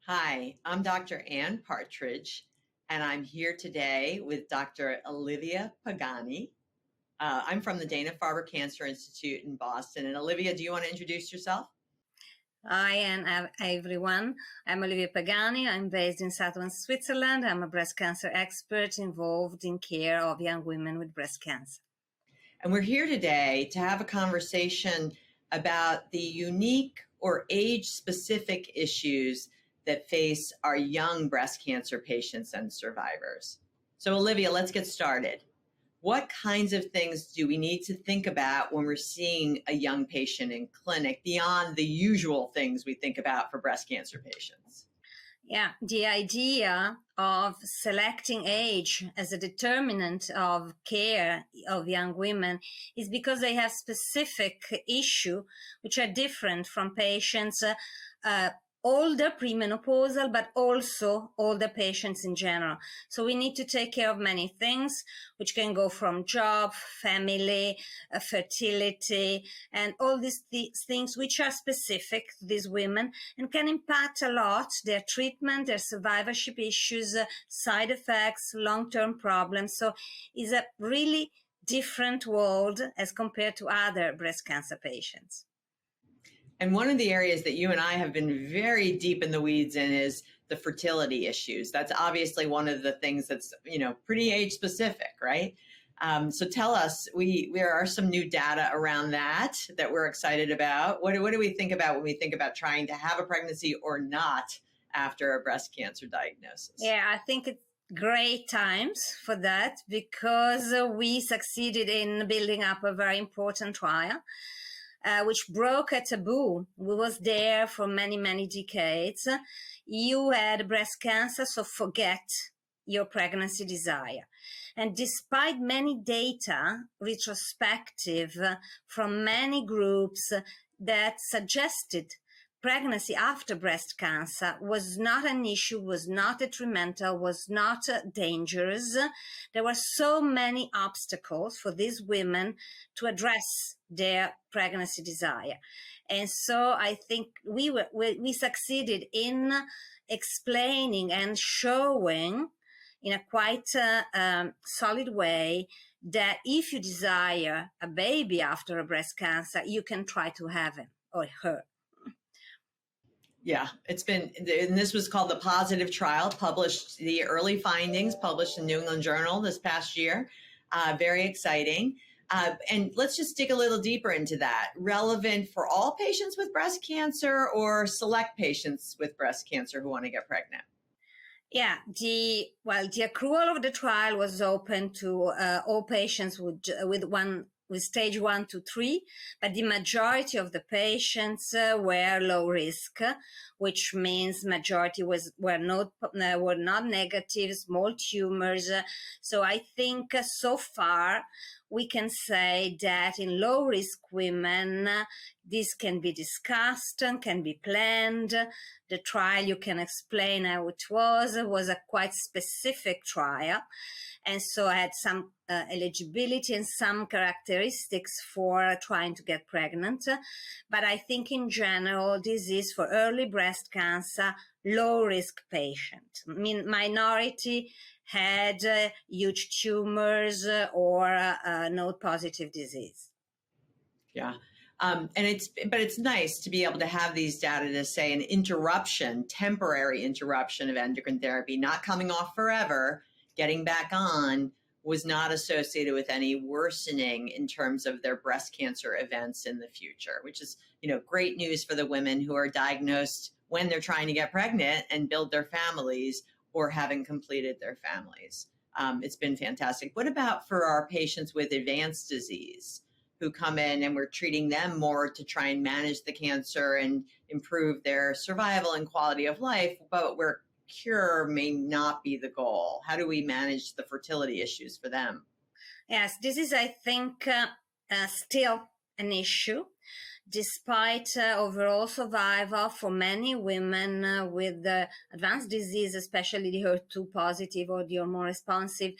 Hi, I'm Dr. Ann Partridge, and I'm here today with Dr. Olivia Pagani. I'm from the Dana-Farber Cancer Institute in Boston. And Olivia, do you want to introduce yourself? Hi, and everyone. I'm Olivia Pagani. I'm based in southern Switzerland. I'm a breast cancer expert involved in care of young women with breast cancer. And we're here today to have a conversation about the unique or age-specific issues that face our young breast cancer patients and survivors. So, Olivia, let's get started. What kinds of things do we need to think about when we're seeing a young patient in clinic beyond the usual things we think about for breast cancer patients? Yeah, the idea of selecting age as a determinant of care of young women is because they have specific issues which are different from patients older, premenopausal, but also older patients in general. So we need to take care of many things, which can go from job, family, fertility, and all these things which are specific to these women and can impact a lot their treatment, their survivorship issues, side effects, long-term problems. So it's a really different world as compared to other breast cancer patients. And one of the areas that you and I have been very deep in the weeds in is the fertility issues. That's obviously one of the things that's, pretty age specific, right? So tell us, there are some new data around that we're excited about. What do we think about when we think about trying to have a pregnancy or not after a breast cancer diagnosis? Yeah, I think it's great times for that because we succeeded in building up a very important trial. Which broke a taboo. We was there for many, many decades. You had breast cancer, so forget your pregnancy desire. And despite many data, retrospective, from many groups that suggested pregnancy after breast cancer was not an issue, was not detrimental, was not dangerous. There were so many obstacles for these women to address their pregnancy desire. And so I think we succeeded in explaining and showing in a quite solid way that if you desire a baby after a breast cancer, you can try to have him or her. Yeah, and this was called the Positive Trial, the early findings published in New England Journal this past year. Very exciting. And let's just dig a little deeper into that. Relevant for all patients with breast cancer or select patients with breast cancer who want to get pregnant? Yeah, the accrual of the trial was open to all patients with stage 1 to 3, but the majority of the patients were low risk, which means majority were not negative, small tumors. So I think so far we can say that in low risk women, this can be discussed and can be planned. The trial, you can explain how it was a quite specific trial. And so I had some eligibility and some characteristics for trying to get pregnant. But I think in general, this is for early breast cancer, low-risk patient. I mean, minority had huge tumors or node-positive disease. Yeah. But it's nice to be able to have these data to say an temporary interruption of endocrine therapy, not coming off forever, getting back on, was not associated with any worsening in terms of their breast cancer events in the future, which is, great news for the women who are diagnosed when they're trying to get pregnant and build their families or having completed their families. It's been fantastic. What about for our patients with advanced disease who come in and we're treating them more to try and manage the cancer and improve their survival and quality of life, but where cure may not be the goal? How do we manage the fertility issues for them? Yes, this is, I think, still an issue. Despite overall survival for many women with advanced disease, especially the HER2 positive or the hormone responsive,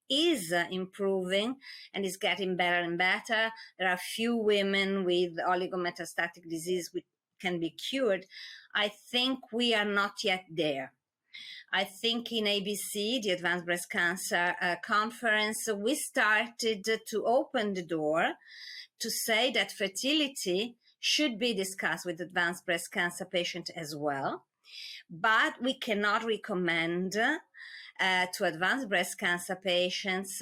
is improving and is getting better and better. There are few women with oligometastatic disease which can be cured. I think we are not yet there. I think in ABC, the Advanced Breast Cancer Conference, we started to open the door to say that fertility should be discussed with advanced breast cancer patients as well. But we cannot recommend to advanced breast cancer patients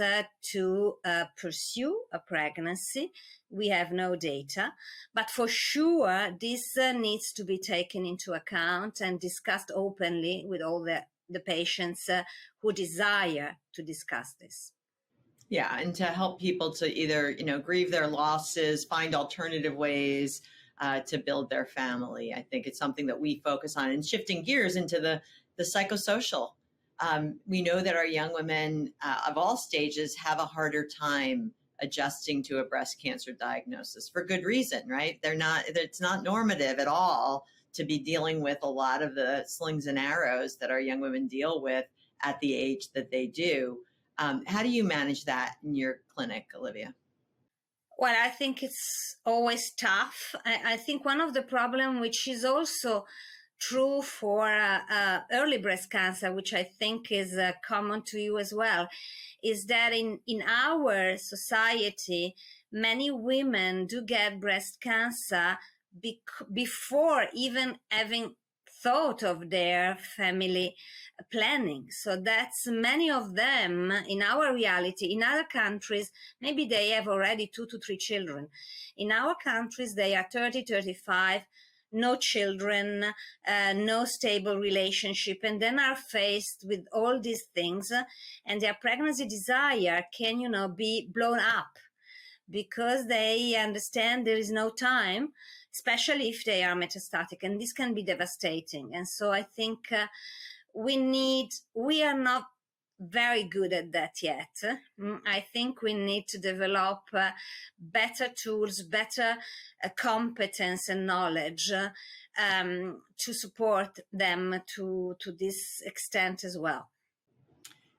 to pursue a pregnancy. We have no data, but for sure this needs to be taken into account and discussed openly with all the patients who desire to discuss this. Yeah, and to help people to either, grieve their losses, find alternative ways to build their family. I think it's something that we focus on. And shifting gears into the psychosocial, we know that our young women of all stages have a harder time adjusting to a breast cancer diagnosis for good reason, right? It's not normative at all to be dealing with a lot of the slings and arrows that our young women deal with at the age that they do. How do you manage that in your clinic, Olivia? Well, I think it's always tough. I think one of the problems, which is also true for early breast cancer, which I think is common to you as well, is that in our society, many women do get breast cancer before even having thought of their family planning. So that's many of them in our reality. In other countries, maybe they have already 2 to 3 children. In our countries, they are 30, 35, no children, no stable relationship, and then are faced with all these things, and their pregnancy desire can, be blown up because they understand there is no time, especially if they are metastatic, and this can be devastating. And so I think we are not very good at that yet. I think we need to develop better tools, better competence and knowledge to support them to this extent as well.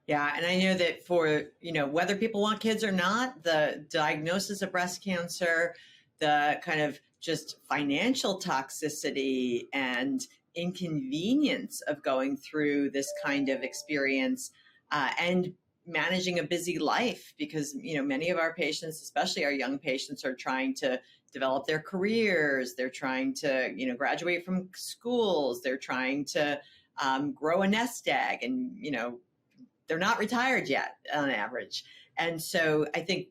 Yeah, and I know that for, whether people want kids or not, the diagnosis of breast cancer, the kind of just financial toxicity and inconvenience of going through this kind of experience and managing a busy life, because many of our patients, especially our young patients, are trying to develop their careers, they're trying to graduate from schools, they're trying to grow a nest egg, and they're not retired yet on average. And so I think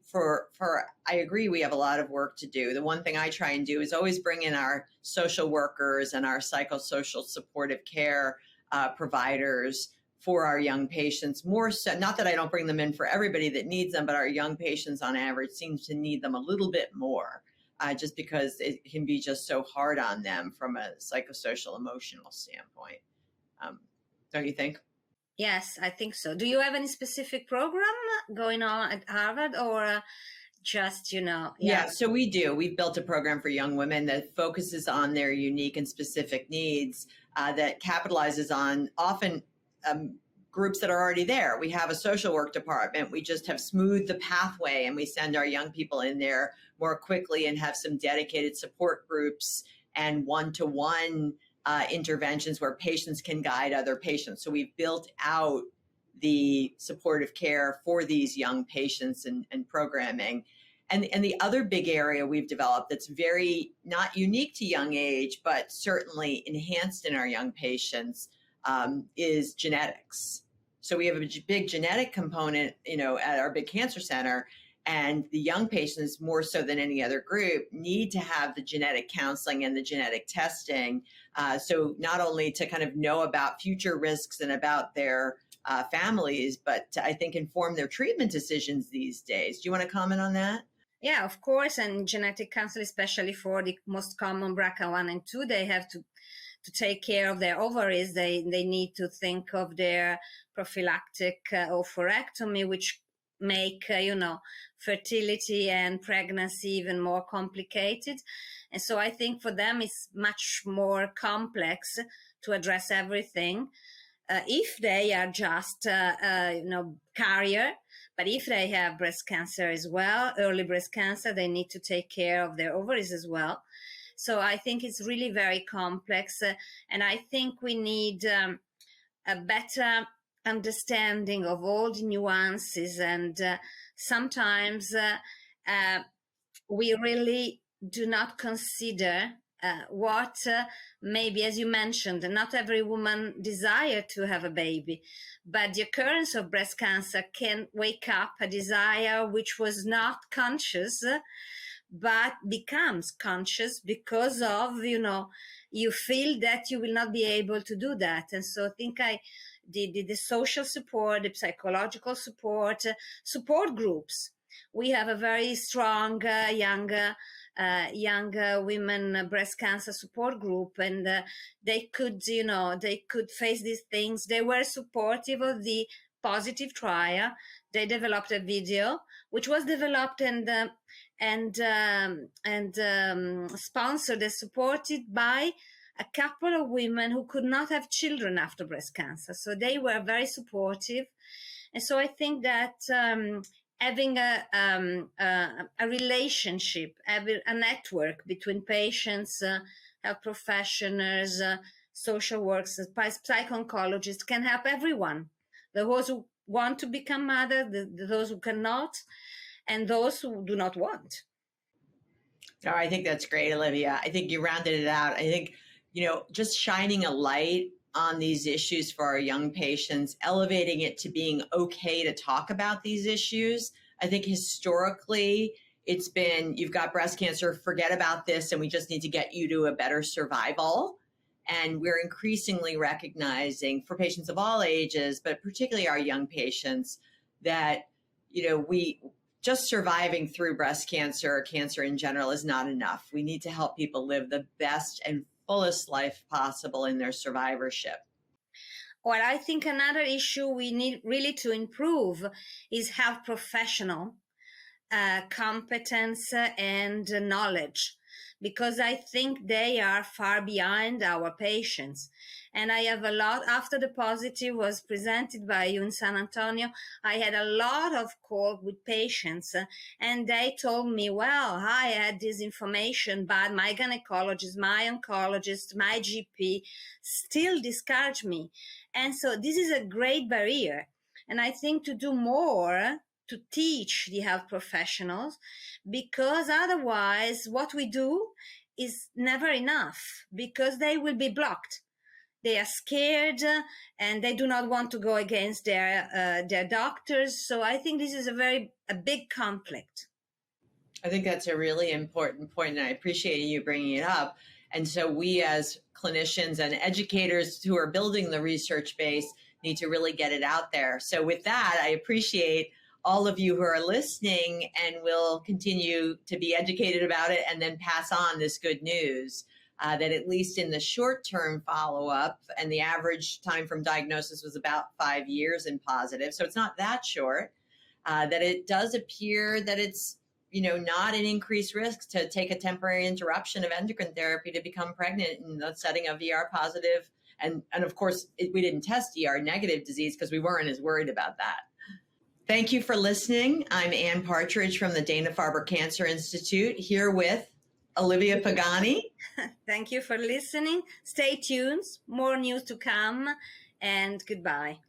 I agree, we have a lot of work to do. The one thing I try and do is always bring in our social workers and our psychosocial supportive care providers for our young patients. More so, not that I don't bring them in for everybody that needs them, but our young patients on average seems to need them a little bit more, just because it can be just so hard on them from a psychosocial emotional standpoint. Don't you think? Yes, I think so. Do you have any specific program going on at Harvard, or just, Yeah, so we do. We've built a program for young women that focuses on their unique and specific needs, that capitalizes on often groups that are already there. We have a social work department. We just have smoothed the pathway, and we send our young people in there more quickly and have some dedicated support groups and one-to-one interventions where patients can guide other patients. So we've built out the supportive care for these young patients and programming. And the other big area we've developed that's very not unique to young age, but certainly enhanced in our young patients, is genetics. So we have a big genetic component, at our big cancer center. And the young patients, more so than any other group, need to have the genetic counseling and the genetic testing. So not only to kind of know about future risks and about their families, but to, I think, inform their treatment decisions these days. Do you want to comment on that? Yeah, of course. And genetic counseling, especially for the most common BRCA1 and 2, they have to take care of their ovaries. They need to think of their prophylactic oophorectomy, which make fertility and pregnancy even more complicated. And so I think for them it's much more complex to address everything. If they are just carrier, but if they have breast cancer as well, early breast cancer, they need to take care of their ovaries as well. So I think it's really very complex, and I think we need a better understanding of all the nuances, and sometimes we really do not consider what maybe, as you mentioned, not every woman desire to have a baby, but the occurrence of breast cancer can wake up a desire which was not conscious, but becomes conscious because of, you feel that you will not be able to do that. And so I think the social support, the psychological support, support groups. We have a very strong young women breast cancer support group, and they could face these things. They were supportive of the positive trial. They developed a video which was developed and sponsored and supported by a couple of women who could not have children after breast cancer. So they were very supportive. And so I think that having a relationship, having a network between patients, health professionals, social workers, psycho-oncologists can help everyone. Those who want to become mother, those who cannot, and those who do not want. Oh, I think that's great, Olivia. I think you rounded it out. I think, just shining a light on these issues for our young patients, elevating it to being okay to talk about these issues. I think historically it's been, you've got breast cancer, forget about this, and we just need to get you to a better survival. And we're increasingly recognizing for patients of all ages, but particularly our young patients, that, we just surviving through breast cancer or cancer in general is not enough. We need to help people live the best and fullest life possible in their survivorship. Well, I think another issue we need really to improve is health professional competence and knowledge, because I think they are far behind our patients. And I have a lot, after the positive was presented by you in San Antonio, I had a lot of calls with patients, and they told me, well, I had this information, but my gynecologist, my oncologist, my GP still discouraged me. And so this is a great barrier. And I think to do more to teach the health professionals, because otherwise what we do is never enough, because they will be blocked. They are scared and they do not want to go against their doctors. So I think this is a big conflict. I think that's a really important point, and I appreciate you bringing it up. And so we as clinicians and educators who are building the research base need to really get it out there. So with that, I appreciate all of you who are listening, and will continue to be educated about it and then pass on this good news. That at least in the short-term follow-up, and the average time from diagnosis was about 5 years in positive, so it's not that short, that it does appear that it's not an increased risk to take a temporary interruption of endocrine therapy to become pregnant in the setting of ER positive. And of course, we didn't test ER negative disease because we weren't as worried about that. Thank you for listening. I'm Ann Partridge from the Dana-Farber Cancer Institute, here with Olivia Pagani. Thank you for listening. Stay tuned. More news to come, and goodbye.